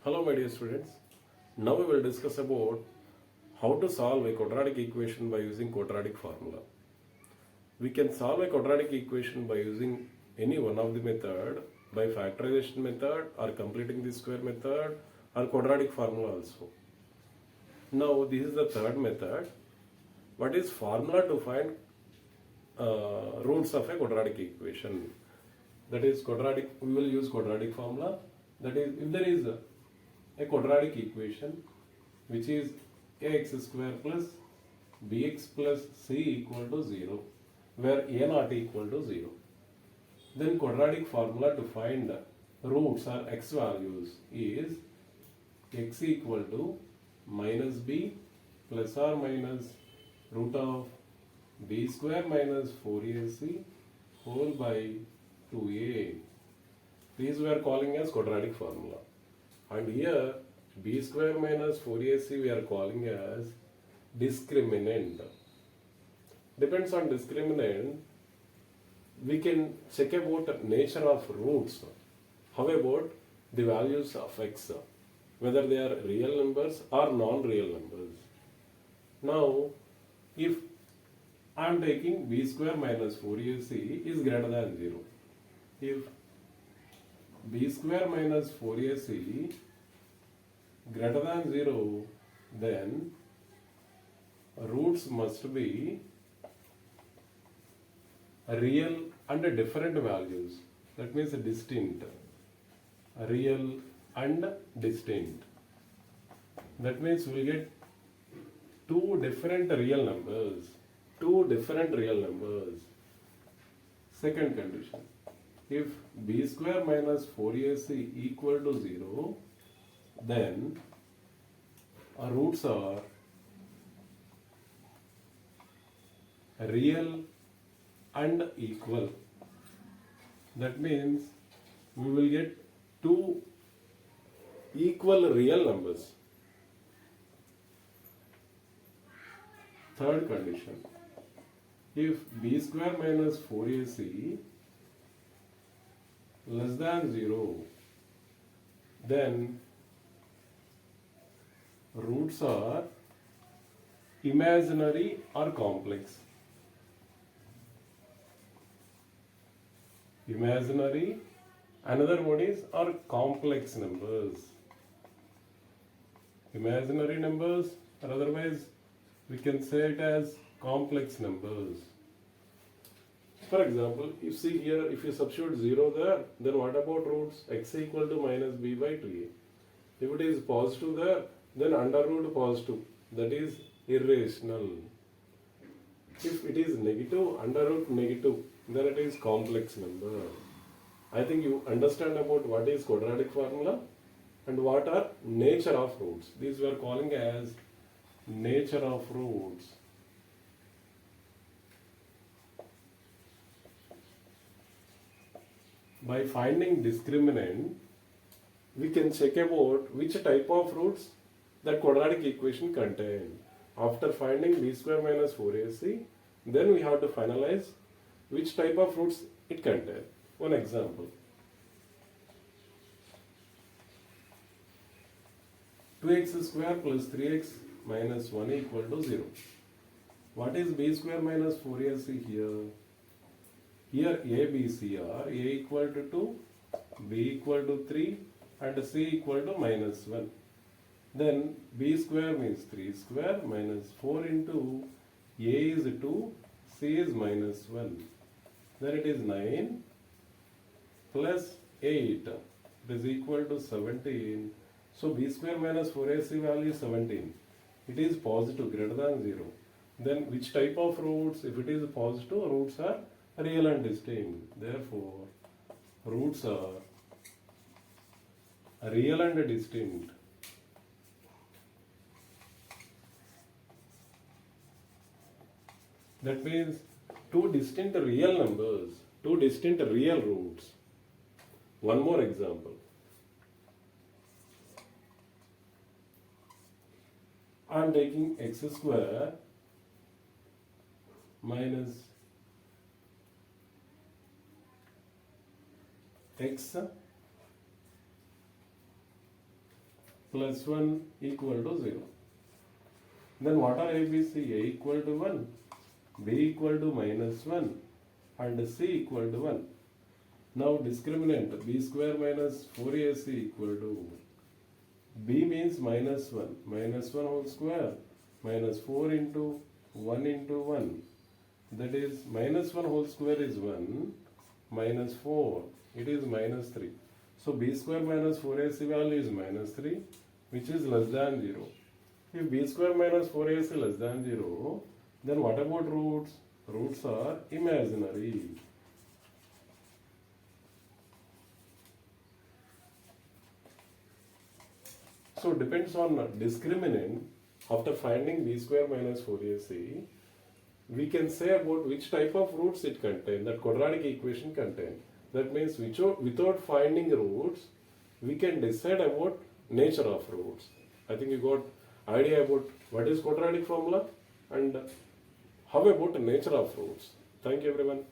Hello my dear students. Now we will discuss about how to solve a quadratic equation by using quadratic formula. We can solve a quadratic equation by using any one of the method, by factorization method or completing the square method or quadratic formula also. Now this is the third method. What is formula to find roots of a quadratic equation? That is quadratic, we will use quadratic formula. That is, if there is a quadratic equation which is ax square plus bx plus c equal to 0, where a not equal to 0, then quadratic formula to find roots or x values is x equal to minus b plus or minus root of b square minus 4ac whole by 2a. These we are calling as quadratic formula. And here b square minus 4ac we are calling as discriminant. Depends on discriminant, we can check about nature of roots. How about the values of x, whether they are real numbers or non-real numbers. Now, if I am taking b square minus 4ac is greater than 0. If b square minus 4ac greater than 0, then roots must be real and different values. That means distinct. Real and distinct. That means we will get two different real numbers. Two different real numbers. Second condition. If b square minus 4ac equal to 0, then our roots are real and equal. That means we will get two equal real numbers. Third condition. If b square minus 4ac less than 0, then roots are imaginary or complex. Imaginary, another one is are complex numbers. Imaginary numbers, or otherwise we can say it as complex numbers. For example, you see here, if you substitute 0 there, then what about roots? X equal to minus b by 2a. If it is positive there, then under root positive, that is irrational. If it is negative, under root negative, then it is complex number. I think you understand about what is quadratic formula and what are nature of roots. These we are calling as nature of roots. By finding discriminant, we can check about which type of roots that quadratic equation contains. After finding b square minus 4ac, then we have to finalize which type of roots it contains. One example. 2x square plus 3x minus 1 equal to 0. What is b square minus 4ac here? Here a, b, c are a equal to 2, b equal to 3 and c equal to minus 1. Then b square means 3 square minus 4 into a is 2, c is minus 1. Then it is 9 plus 8. It is equal to 17. So b square minus 4ac value is 17. It is positive, greater than 0. Then which type of roots? If it is positive, roots are real and distinct. Therefore, roots are real and distinct. That means two distinct real numbers, two distinct real roots. One more example. I am taking x square minus x plus 1 equal to 0. Then what are ABC? A equal to 1, B equal to minus 1 and C equal to 1. Now discriminant B square minus 4AC equal to B means minus 1 whole square minus 4 into 1 into 1, that is minus 1 whole square is 1 minus 4, it is minus 3. So B square minus 4AC value is minus 3, which is less than 0. If B square minus 4AC less than 0, then what about roots? Roots are imaginary. So depends on discriminant. After finding B square minus 4AC, we can say about which type of roots it contains, that quadratic equation contains. That means without finding roots, we can decide about nature of roots. I think you got idea about what is quadratic formula and how about the nature of roots. Thank you everyone.